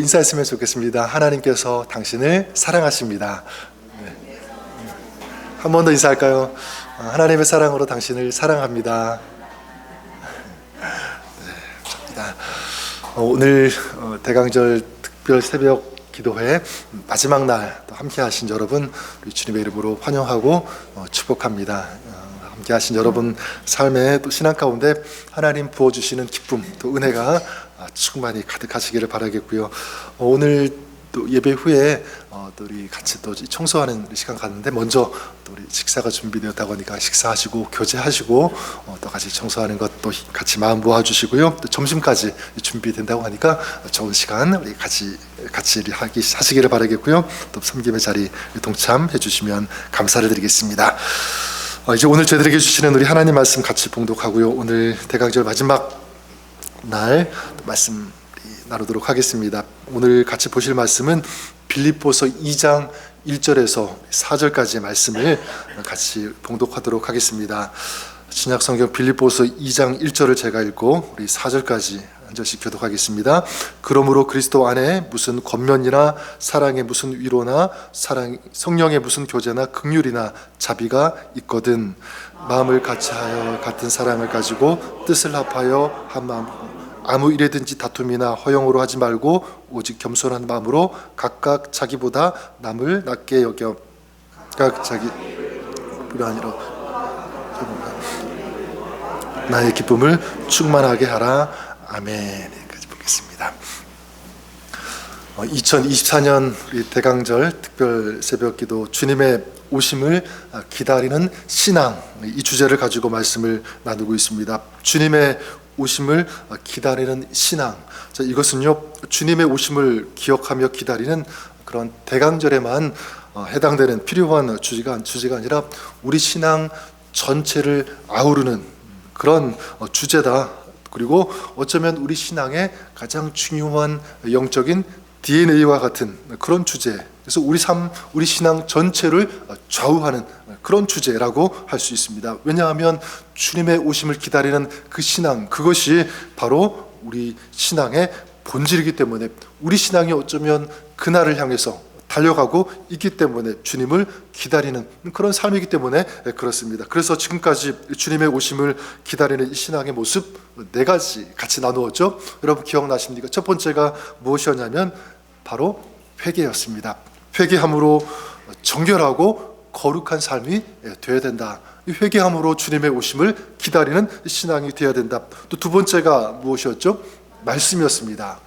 인사했으면 좋겠습니다. 하나님께서 당신을 사랑하십니다. 네. 한 번 더 인사할까요? 하나님의 사랑으로 당신을 사랑합니다. 네, 감사합니다. 오늘 대강절 특별 새벽 기도회 마지막 날 또 함께 하신 여러분 우리 주님의 이름으로 환영하고 축복합니다. 함께 하신 여러분 삶에 또 신앙 가운데 하나님 부어주시는 기쁨 또 은혜가 충만히 가득하시기를 바라겠고요. 오늘 또 예배 후에 또 우리 같이 또 청소하는 시간 갔는데 먼저 또 우리 식사가 준비되었다고 하니까 식사하시고 교제하시고 또 같이 청소하는 것 또 같이 마음 모아주시고요. 또 점심까지 준비된다고 하니까 좋은 시간 우리 같이 하시기를 바라겠고요. 또 섬김의 자리 동참해 주시면 감사를 드리겠습니다. 이제 오늘 저희들에게 주시는 우리 하나님 말씀 같이 봉독하고요. 오늘 대강절 마지막 날 말씀 나누도록 하겠습니다. 오늘 같이 보실 말씀은 빌립보서 2장 1절에서 4절까지의 말씀을 같이 봉독하도록 하겠습니다. 신약 성경 빌립보서 2장 1절을 제가 읽고 우리 4절까지 한 절씩 교독하겠습니다. 그러므로 그리스도 안에 무슨 권면이나 사랑의 무슨 위로나 성령의 무슨 교제나 긍휼이나 자비가 있거든 마음을 같이하여 같은 사랑을 가지고 뜻을 합하여 한 마음 아무 일에든지 다툼이나 허영으로 하지 말고 오직 겸손한 마음으로 각각 자기보다 남을 낮게 여겨 각각 자기 불안이로 나의 기쁨을 충만하게 하라. 아멘. 여기까지 보겠습니다. 2024년 우리 대강절 특별 새벽기도 주님의 오심을 기다리는 신앙 이 주제를 가지고 말씀을 나누고 있습니다. 주님의 오심을 기다리는 신앙. 자, 이것은요 주님의 오심을 기억하며 기다리는 그런 대강절에만 해당되는 필요한 주제가 아니라 우리 신앙 전체를 아우르는 그런 주제다. 그리고 어쩌면 우리 신앙의 가장 중요한 영적인 DNA와 같은 그런 주제. 그래서 우리 삶, 우리 신앙 전체를 좌우하는 그런 주제라고 할 수 있습니다. 왜냐하면 주님의 오심을 기다리는 그 신앙, 그것이 바로 우리 신앙의 본질이기 때문에 우리 신앙이 어쩌면 그날을 향해서 달려가고 있기 때문에 주님을 기다리는 그런 삶이기 때문에 그렇습니다. 그래서 지금까지 주님의 오심을 기다리는 이 신앙의 모습 4가지 같이 나누었죠. 여러분 기억나십니까? 첫 번째가 무엇이었냐면 바로 회개였습니다. 회개함으로 정결하고 거룩한 삶이 되어야 된다. 회개함으로 주님의 오심을 기다리는 신앙이 되어야 된다. 또 두 번째가 무엇이었죠? 말씀이었습니다.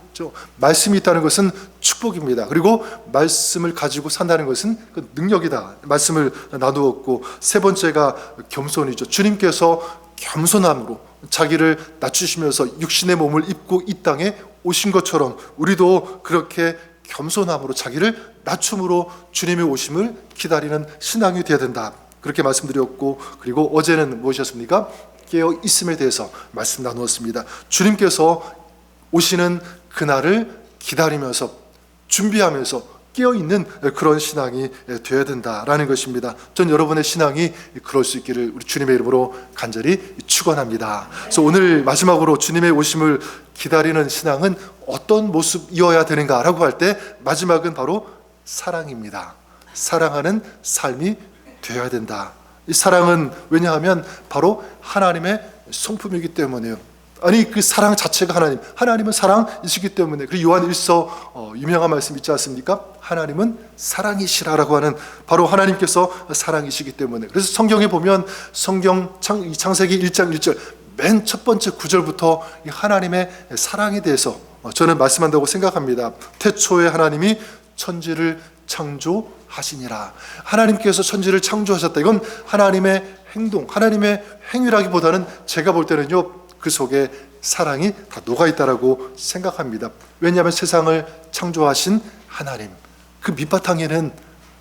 말씀이 있다는 것은 축복입니다. 그리고 말씀을 가지고 산다는 것은 그 능력이다. 말씀을 나누었고 세 번째가 겸손이죠. 주님께서 겸손함으로 자기를 낮추시면서 육신의 몸을 입고 이 땅에 오신 것처럼 우리도 그렇게 겸손함으로 자기를 낮춤으로 주님의 오심을 기다리는 신앙이 되어야 된다. 그렇게 말씀드렸고 그리고 어제는 무엇이었습니까? 깨어 있음에 대해서 말씀 나누었습니다. 주님께서 오시는 그날을 기다리면서 준비하면서 깨어있는 그런 신앙이 되어야 된다라는 것입니다. 전 여러분의 신앙이 그럴 수 있기를 우리 주님의 이름으로 간절히 축원합니다. 그래서 오늘 마지막으로 주님의 오심을 기다리는 신앙은 어떤 모습이어야 되는가라고 할 때 마지막은 바로 사랑입니다. 사랑하는 삶이 되어야 된다. 이 사랑은 왜냐하면 바로 하나님의 성품이기 때문에요. 아니 그 사랑 자체가 하나님은 사랑이시기 때문에 그리고 요한 1서 유명한 말씀 있지 않습니까? 하나님은 사랑이시라라고 하는 바로 하나님께서 사랑이시기 때문에 그래서 성경에 보면 성경 창세기 1장 1절 맨 첫 번째 구절부터 이 하나님의 사랑에 대해서 저는 말씀한다고 생각합니다. 태초에 하나님이 천지를 창조하시니라. 하나님께서 천지를 창조하셨다. 이건 하나님의 행동, 하나님의 행위라기보다는 제가 볼 때는요 그 속에 사랑이 다 녹아있다라고 생각합니다. 왜냐하면 세상을 창조하신 하나님 그 밑바탕에는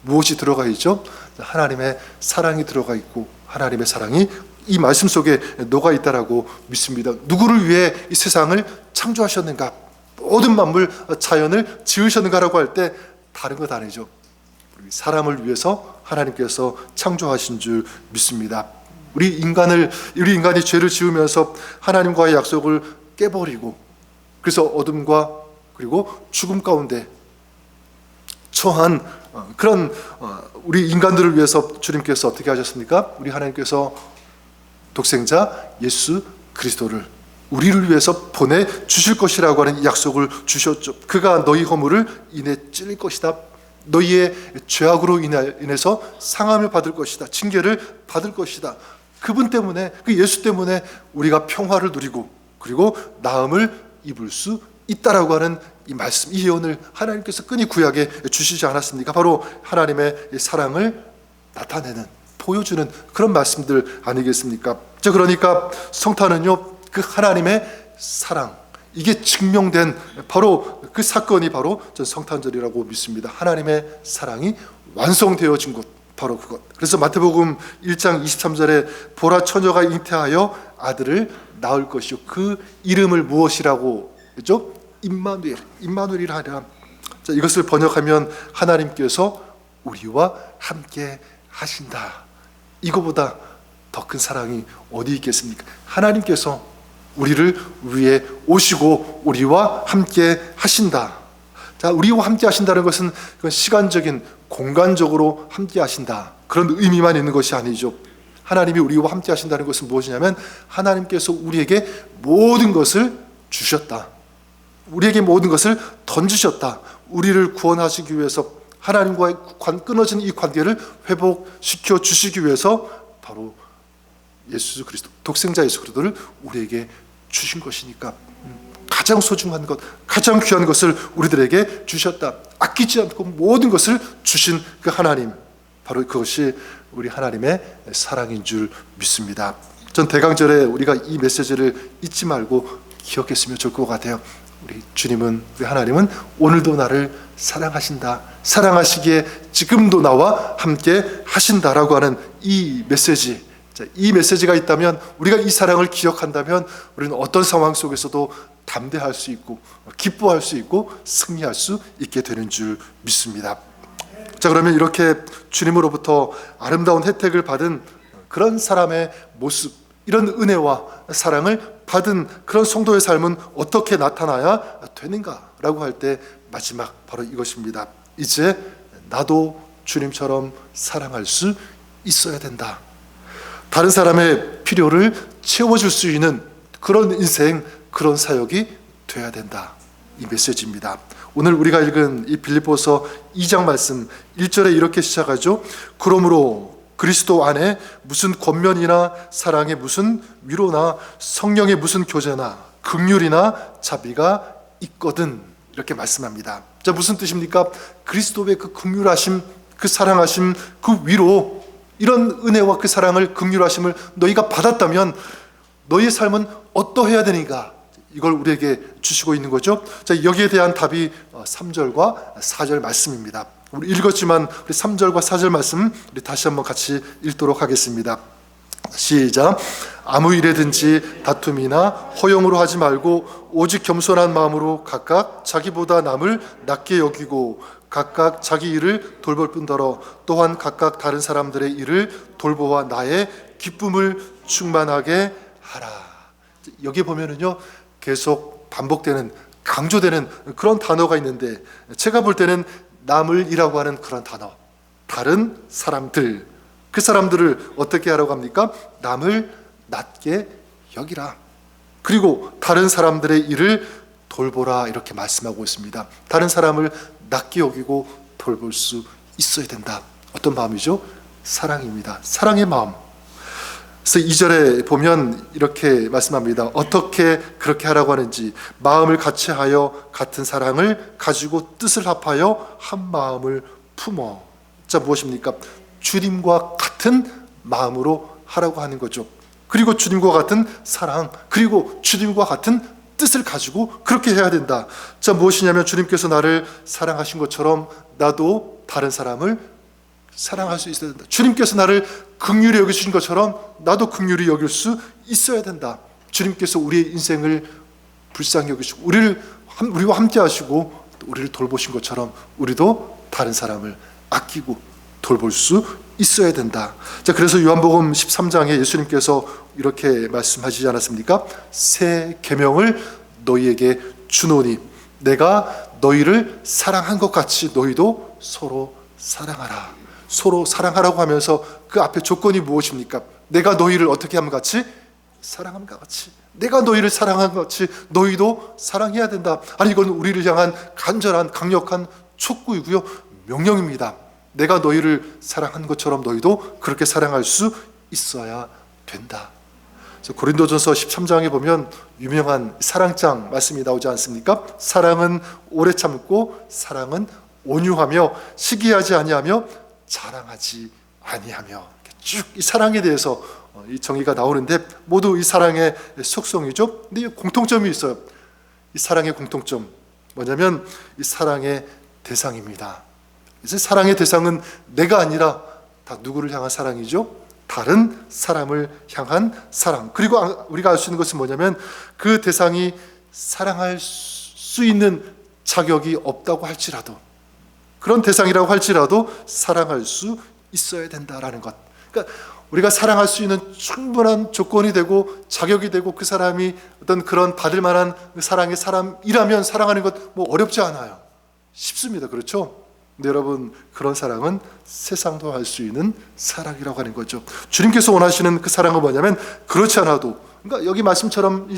무엇이 들어가 있죠? 하나님의 사랑이 들어가 있고 하나님의 사랑이 이 말씀 속에 녹아있다라고 믿습니다. 누구를 위해 이 세상을 창조하셨는가? 모든 만물 자연을 지으셨는가라고 할 때 다른 것 아니죠. 사람을 위해서 하나님께서 창조하신 줄 믿습니다. 우리 인간이 죄를 지으면서 하나님과의 약속을 깨버리고 그래서 어둠과 그리고 죽음 가운데 처한 그런 우리 인간들을 위해서 주님께서 어떻게 하셨습니까? 우리 하나님께서 독생자 예수 그리스도를 우리를 위해서 보내주실 것이라고 하는 약속을 주셨죠. 그가 너희 허물을 인해 찔릴 것이다. 너희의 죄악으로 인해서 상함을 받을 것이다. 징계를 받을 것이다. 그분 때문에, 그 예수 때문에 우리가 평화를 누리고 그리고 나음을 입을 수 있다라고 하는 이 말씀, 이 예언을 하나님께서 끈히 구약에 주시지 않았습니까? 바로 하나님의 사랑을 나타내는, 보여주는 그런 말씀들 아니겠습니까? 자, 그러니까 성탄은요, 그 하나님의 사랑, 이게 증명된 바로 그 사건이 바로 전 성탄절이라고 믿습니다. 하나님의 사랑이 완성되어진 곳, 바로 그것. 그래서 마태복음 1장 23절에 보라 처녀가 잉태하여 아들을 낳을 것이요 그 이름을 무엇이라고 그죠? 임마누엘이라 하랴. 자, 이것을 번역하면 하나님께서 우리와 함께 하신다. 이거보다 더 큰 사랑이 어디 있겠습니까? 하나님께서 우리를 위해 오시고 우리와 함께 하신다. 자, 우리와 함께 하신다는 것은 그건 시간적인, 공간적으로 함께 하신다, 그런 의미만 있는 것이 아니죠. 하나님이 우리와 함께 하신다는 것은 무엇이냐면 하나님께서 우리에게 모든 것을 주셨다. 우리에게 모든 것을 던지셨다. 우리를 구원하시기 위해서, 하나님과의 끊어진 이 관계를 회복시켜 주시기 위해서 바로 예수 그리스도, 독생자 예수 그리스도를 우리에게 주신 것이니까 가장 소중한 것, 가장 귀한 것을 우리들에게 주셨다. 아끼지 않고 모든 것을 주신 그 하나님, 바로 그것이 우리 하나님의 사랑인 줄 믿습니다. 전 대강절에 우리가 이 메시지를 잊지 말고 기억했으면 좋을 것 같아요. 우리 주님은, 우리 하나님은 오늘도 나를 사랑하신다, 사랑하시기에 지금도 나와 함께 하신다라고 하는 이 메시지, 이 메시지가 있다면, 우리가 이 사랑을 기억한다면 우리는 어떤 상황 속에서도 담대할 수 있고 기뻐할 수 있고 승리할 수 있게 되는 줄 믿습니다. 자, 그러면 이렇게 주님으로부터 아름다운 혜택을 받은 그런 사람의 모습, 이런 은혜와 사랑을 받은 그런 성도의 삶은 어떻게 나타나야 되는가라고 할 때 마지막 바로 이것입니다. 이제 나도 주님처럼 사랑할 수 있어야 된다. 다른 사람의 필요를 채워줄 수 있는 그런 인생, 그런 사역이 돼야 된다. 이 메시지입니다. 오늘 우리가 읽은 이 빌립보서 2장 말씀 1절에 이렇게 시작하죠. 그러므로 그리스도 안에 무슨 권면이나 사랑의 무슨 위로나 성령의 무슨 교제나 긍휼이나 자비가 있거든, 이렇게 말씀합니다. 자, 무슨 뜻입니까? 그리스도의 그 긍휼하심, 그 사랑하심, 그 위로, 이런 은혜와 그 사랑을, 긍휼하심을 너희가 받았다면 너희의 삶은 어떠해야 되는가? 이걸 우리에게 주시고 있는 거죠. 자, 여기에 대한 답이 3절과 4절 말씀입니다. 우리 읽었지만 우리 3절과 4절 말씀 우리 다시 한번 같이 읽도록 하겠습니다. 시작. 아무 일에든지 다툼이나 허용으로 하지 말고 오직 겸손한 마음으로 각각 자기보다 남을 낮게 여기고 각각 자기 일을 돌볼 뿐더러 또한 각각 다른 사람들의 일을 돌보아 나의 기쁨을 충만하게 하라. 여기 보면은요, 계속 반복되는, 강조되는 그런 단어가 있는데, 제가 볼 때는 남을이라고 하는 그런 단어, 다른 사람들, 그 사람들을 어떻게 하라고 합니까? 남을 낮게 여기라. 그리고 다른 사람들의 일을 돌보라, 이렇게 말씀하고 있습니다. 다른 사람을 낮게 여기고 돌볼 수 있어야 된다. 어떤 마음이죠? 사랑입니다. 사랑의 마음. 그래서 2절에 보면 이렇게 말씀합니다. 어떻게 그렇게 하라고 하는지, 마음을 같이하여 같은 사랑을 가지고 뜻을 합하여 한 마음을 품어. 자, 무엇입니까? 주님과 같은 마음으로 하라고 하는 거죠. 그리고 주님과 같은 사랑, 그리고 주님과 같은 뜻을 가지고 그렇게 해야 된다. 자, 무엇이냐면 주님께서 나를 사랑하신 것처럼 나도 다른 사람을 사랑할 수 있어야 된다. 주님께서 나를 긍휼히 여기신 것처럼 나도 긍휼히 여길 수 있어야 된다. 주님께서 우리의 인생을 불쌍히 여기시고 우리와 함께 하시고 우리를 돌보신 것처럼 우리도 다른 사람을 아끼고 돌볼 수 있어야 된다. 자, 그래서 요한복음 13장에 예수님께서 이렇게 말씀하시지 않았습니까? 새 계명을 너희에게 주노니 내가 너희를 사랑한 것 같이 너희도 서로 사랑하라. 서로 사랑하라고 하면서 그 앞에 조건이 무엇입니까? 내가 너희를 어떻게 함과 같이? 사랑함과 같이. 내가 너희를 사랑한 것 같이 너희도 사랑해야 된다. 아니, 이건 우리를 향한 간절한 강력한 촉구이고요, 명령입니다. 내가 너희를 사랑한 것처럼 너희도 그렇게 사랑할 수 있어야 된다. 고린도전서 13장에 보면 유명한 사랑장 말씀이 나오지 않습니까? 사랑은 오래 참고 사랑은 온유하며 시기하지 아니하며 자랑하지 아니하며, 쭉 이 사랑에 대해서 이 정의가 나오는데 모두 이 사랑의 속성이죠. 근데 이 공통점이 있어요. 이 사랑의 공통점 뭐냐면 이 사랑의 대상입니다. 이제 사랑의 대상은 내가 아니라 다 누구를 향한 사랑이죠? 다른 사람을 향한 사랑. 그리고 우리가 알 수 있는 것은 뭐냐면 그 대상이 사랑할 수 있는 자격이 없다고 할지라도, 그런 대상이라고 할지라도 사랑할 수 있어야 된다라는 것. 그러니까 우리가 사랑할 수 있는 충분한 조건이 되고 자격이 되고 그 사람이 어떤 그런 받을 만한 사랑의 사람이라면 사랑하는 것 뭐 어렵지 않아요. 쉽습니다. 그렇죠? 근데 여러분, 그런 사랑은 세상도 할 수 있는 사랑이라고 하는 거죠. 주님께서 원하시는 그 사랑은 뭐냐면 그렇지 않아도, 그러니까 여기 말씀처럼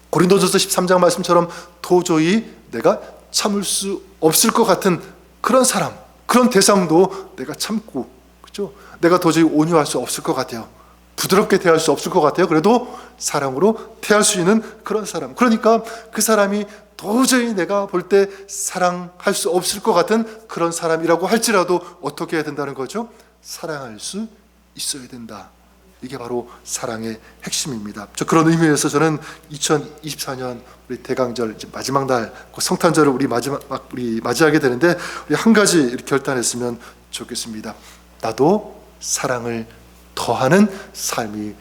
고린도전서 13장 말씀처럼 도저히 내가 참을 수 없을 것 같은 그런 사람, 그런 대상도 내가 참고, 그렇죠? 내가 도저히 온유할 수 없을 것 같아요. 부드럽게 대할 수 없을 것 같아요. 그래도 사랑으로 대할 수 있는 그런 사람. 그러니까 그 사람이 도저히 내가 볼 때 사랑할 수 없을 것 같은 그런 사람이라고 할지라도 어떻게 해야 된다는 거죠? 사랑할 수 있어야 된다. 이게 바로 사랑의 핵심입니다. 그런 의미에서 저는 2024년 우리 대강절 마지막 날 성탄절을 우리 맞이하게 되는데 우리 한 가지 이렇게 결단했으면 좋겠습니다. 나도 사랑을 더하는 삶이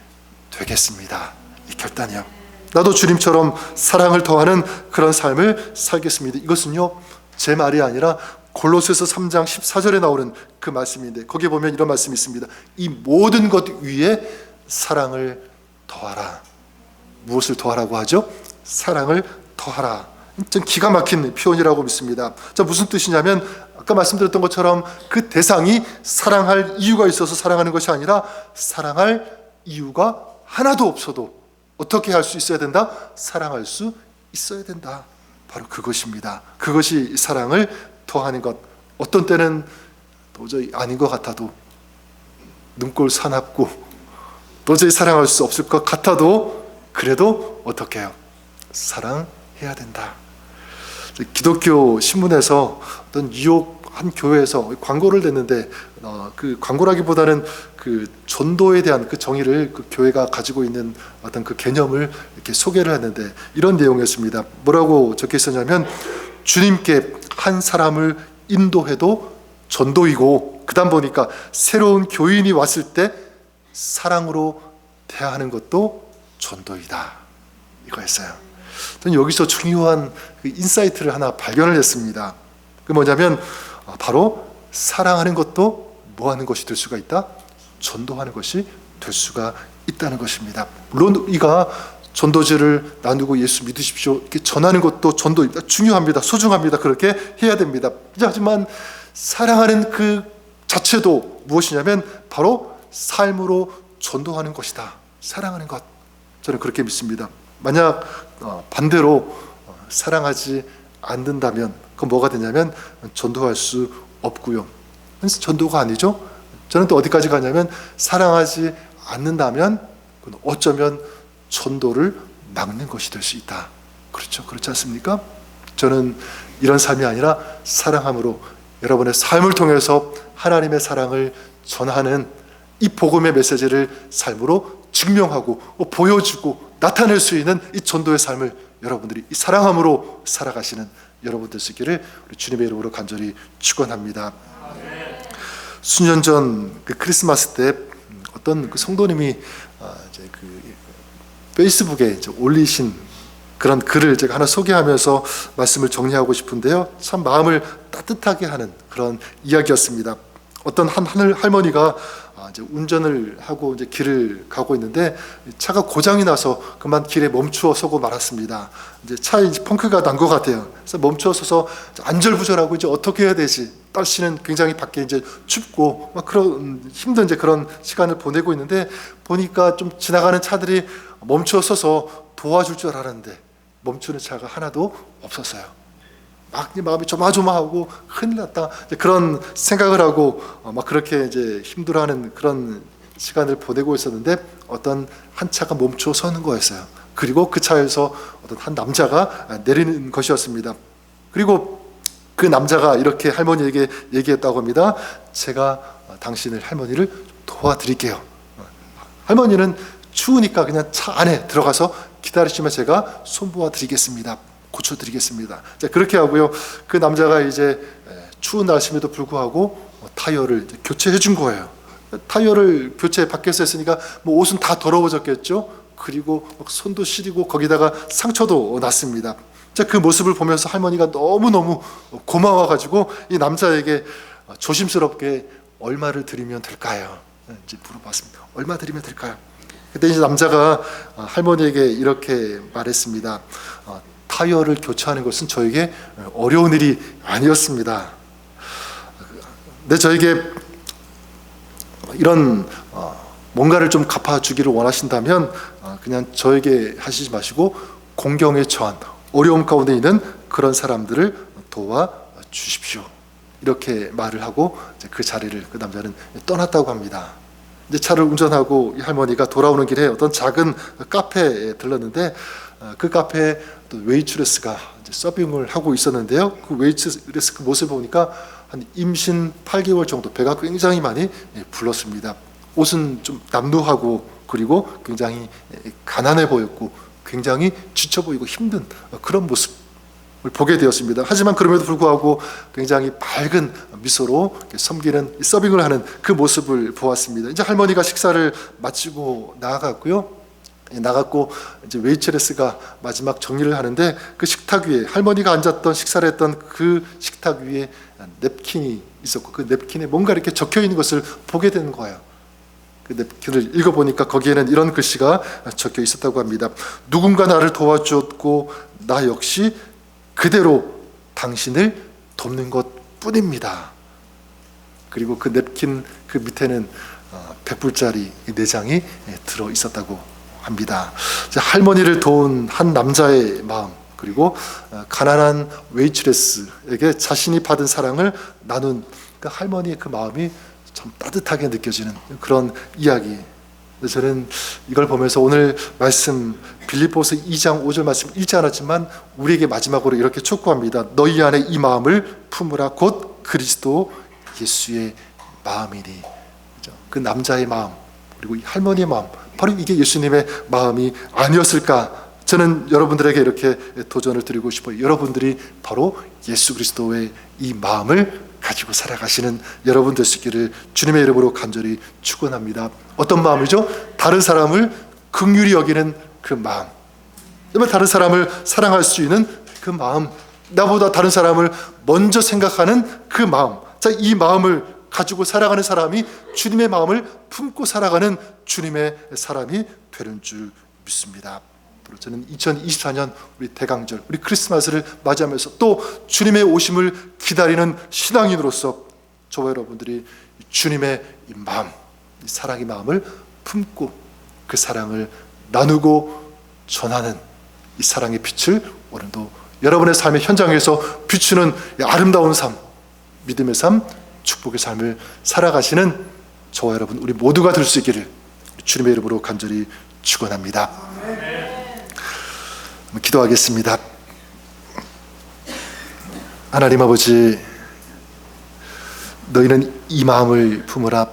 되겠습니다. 이 결단이요. 나도 주님처럼 사랑을 더하는 그런 삶을 살겠습니다. 이것은요, 제 말이 아니라 골로새서 3장 14절에 나오는 그 말씀인데, 거기에 보면 이런 말씀이 있습니다. 이 모든 것 위에 사랑을 더하라. 무엇을 더하라고 하죠? 사랑을 더하라. 좀 기가 막힌 표현이라고 믿습니다. 자, 무슨 뜻이냐면 아까 말씀드렸던 것처럼 그 대상이 사랑할 이유가 있어서 사랑하는 것이 아니라 사랑할 이유가 하나도 없어도 어떻게 할 수 있어야 된다? 사랑할 수 있어야 된다. 바로 그것입니다. 그것이 사랑을 더하는 것. 어떤 때는 도저히 아닌 것 같아도, 눈꼴 사납고 도저히 사랑할 수 없을 것 같아도 그래도 어떻게 해요? 사랑해야 된다. 기독교 신문에서 어떤 뉴욕 한 교회에서 광고를 냈는데 그 광고라기보다는 그 전도에 대한 그 정의를 그 교회가 가지고 있는 어떤 그 개념을 이렇게 소개를 했는데 이런 내용이었습니다. 뭐라고 적혀 있었냐면, 주님께 한 사람을 인도해도 전도이고, 그 다음 보니까 새로운 교인이 왔을 때 사랑으로 대하는 것도 전도이다. 이거였어요. 저는 여기서 중요한 그 인사이트를 하나 발견을 했습니다. 그 뭐냐면 바로 사랑하는 것도 뭐 하는 것이 될 수가 있다? 전도하는 것이 될 수가 있다는 것입니다. 물론 우리가 전도제를 나누고 예수 믿으십시오 이렇게 전하는 것도 전도입니다. 중요합니다. 소중합니다. 그렇게 해야 됩니다. 하지만 사랑하는 그 자체도 무엇이냐면 바로 삶으로 전도하는 것이다. 사랑하는 것. 저는 그렇게 믿습니다. 만약 반대로 사랑하지 않는다면 그건 뭐가 되냐면 전도할 수 없고요. 전도가 아니죠. 저는 또 어디까지 가냐면 사랑하지 않는다면 그건 어쩌면 전도를 막는 것이 될 수 있다. 그렇죠. 그렇지 않습니까? 저는 이런 삶이 아니라 사랑함으로 여러분의 삶을 통해서 하나님의 사랑을 전하는 이 복음의 메시지를 삶으로 증명하고 보여주고 나타낼 수 있는 이 전도의 삶을 여러분들이 이 사랑함으로 살아가시는 여러분들 있기를 우리 주님의 이름으로 간절히 축원합니다. 수년 전 그 크리스마스 때 어떤 그 성도님이 이제 그 페이스북에 이제 올리신 그런 글을 제가 하나 소개하면서 말씀을 정리하고 싶은데요. 참 마음을 따뜻하게 하는 그런 이야기였습니다. 어떤 한 할머니가 이제 운전을 하고 이제 길을 가고 있는데 차가 고장이 나서 그만 길에 멈추어 서고 말았습니다. 이제 차에 이제 펑크가 난 것 같아요. 그래서 멈추어 서서 안절부절하고 이제 어떻게 해야 되지? 날씨는 굉장히 밖에 이제 춥고 막 그런 힘든 이제 그런 시간을 보내고 있는데 보니까 좀 지나가는 차들이 멈추어 서서 도와줄 줄 알았는데 멈추는 차가 하나도 없었어요. 막 마음이 조마조마하고 큰일 났다 그런 생각을 하고 막 그렇게 이제 힘들어하는 그런 시간을 보내고 있었는데 어떤 한 차가 멈춰 서는 거였어요. 그리고 그 차에서 어떤 한 남자가 내리는 것이었습니다. 그리고 그 남자가 이렇게 할머니에게 얘기했다고 합니다. 제가 당신을 할머니를 도와드릴게요. 할머니는 추우니까 그냥 차 안에 들어가서 기다리시면 제가 손보아 드리겠습니다. 고쳐드리겠습니다. 자, 그렇게 하고요. 그 남자가 이제 추운 날씨에도 불구하고 타이어를 교체해 준 거예요. 타이어를 교체 밖에서 했으니까 뭐 옷은 다 더러워졌겠죠. 그리고 손도 시리고 거기다가 상처도 났습니다. 자, 그 모습을 보면서 할머니가 너무너무 고마워가지고 이 남자에게 조심스럽게 얼마를 드리면 될까요? 이제 물어봤습니다. 얼마 드리면 될까요? 그때 이제 남자가 할머니에게 이렇게 말했습니다. 타이어를 교체하는 것은 저에게 어려운 일이 아니었습니다. 근데 저에게 이런 뭔가를 좀 갚아주기를 원하신다면 그냥 저에게 하시지 마시고 공경에 처한 어려움 가운데 있는 그런 사람들을 도와주십시오. 이렇게 말을 하고 이제 그 자리를 그 남자는 떠났다고 합니다. 이제 차를 운전하고 이 할머니가 돌아오는 길에 어떤 작은 카페에 들렀는데 그 카페에 또 웨이트레스가 이제 서빙을 하고 있었는데요. 그 웨이트레스 그 모습을 보니까 한 임신 8개월 정도 배가 굉장히 많이 불렀습니다. 옷은 좀 남루하고 그리고 굉장히 가난해 보였고 굉장히 지쳐 보이고 힘든 그런 모습을 보게 되었습니다. 하지만 그럼에도 불구하고 굉장히 밝은 미소로 섬기는 서빙을 하는 그 모습을 보았습니다. 이제 할머니가 식사를 마치고 나갔고 이제 웨이트레스가 마지막 정리를 하는데 그 식탁 위에 할머니가 앉았던 식사를 했던 그 식탁 위에 냅킨이 있었고 그 냅킨에 뭔가 이렇게 적혀 있는 것을 보게 되는 거예요. 그 냅킨을 읽어보니까 거기에는 이런 글씨가 적혀 있었다고 합니다. 누군가 나를 도와주었고 나 역시 그대로 당신을 돕는 것뿐입니다. 그리고 그 냅킨 그 밑에는 100불짜리 4장이 들어 있었다고 합니다. 할머니를 도운 한 남자의 마음 그리고 가난한 웨이트레스에게 자신이 받은 사랑을 나눈 그 할머니의 그 마음이 참 따뜻하게 느껴지는 그런 이야기. 저는 이걸 보면서 오늘 말씀 빌립보서 2장 5절 말씀 읽지 않았지만 우리에게 마지막으로 이렇게 촉구합니다. 너희 안에 이 마음을 품으라 곧 그리스도 예수의 마음이니. 그 남자의 마음 그리고 이 할머니의 마음 바로 이게 예수님의 마음이 아니었을까? 저는 여러분들에게 이렇게 도전을 드리고 싶어요. 여러분들이 바로 예수 그리스도의 이 마음을 가지고 살아가시는 여러분 되시기를 주님의 이름으로 간절히 축원합니다. 어떤 마음이죠? 다른 사람을 긍휼히 여기는 그 마음. 다른 사람을 사랑할 수 있는 그 마음. 나보다 다른 사람을 먼저 생각하는 그 마음. 자, 이 마음을 가지고 살아가는 사람이 주님의 마음을 품고 살아가는 주님의 사람이 되는 줄 믿습니다. 저는 2024년 우리 대강절, 우리 크리스마스를 맞이하면서 또 주님의 오심을 기다리는 신앙인으로서 저와 여러분들이 주님의 이 마음, 이 사랑의 마음을 품고 그 사랑을 나누고 전하는 이 사랑의 빛을 오늘도 여러분의 삶의 현장에서 비추는 아름다운 삶, 믿음의 삶, 축복의 삶을 살아가시는 저와 여러분 우리 모두가 될 수 있기를 주님의 이름으로 간절히 축원합니다. 기도하겠습니다. 하나님 아버지, 너희는 이 마음을 품으라.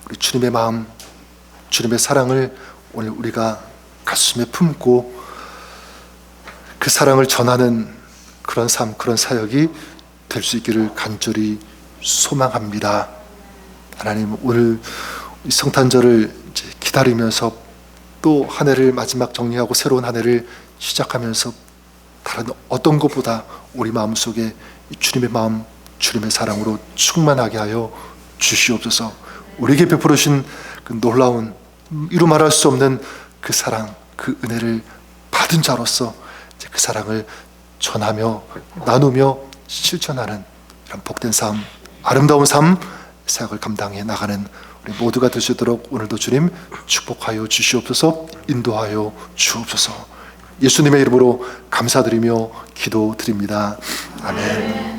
우리 주님의 마음, 주님의 사랑을 오늘 우리가 가슴에 품고 그 사랑을 전하는 그런 삶, 그런 사역이 될 수 있기를 간절히 소망합니다. 하나님, 오늘 이 성탄절을 이제 기다리면서 또 한 해를 마지막 정리하고 새로운 한 해를 시작하면서 다른 어떤 것보다 우리 마음속에 주님의 마음, 주님의 사랑으로 충만하게 하여 주시옵소서. 우리에게 베풀어 주신 그 놀라운 이루 말할 수 없는 그 사랑, 그 은혜를 받은 자로서 이제 그 사랑을 전하며 나누며 실천하는 이런 복된 삶, 아름다운 삶, 사역을 감당해 나가는 우리 모두가 되시도록 오늘도 주님 축복하여 주시옵소서, 인도하여 주옵소서. 예수님의 이름으로 감사드리며 기도드립니다. 아멘.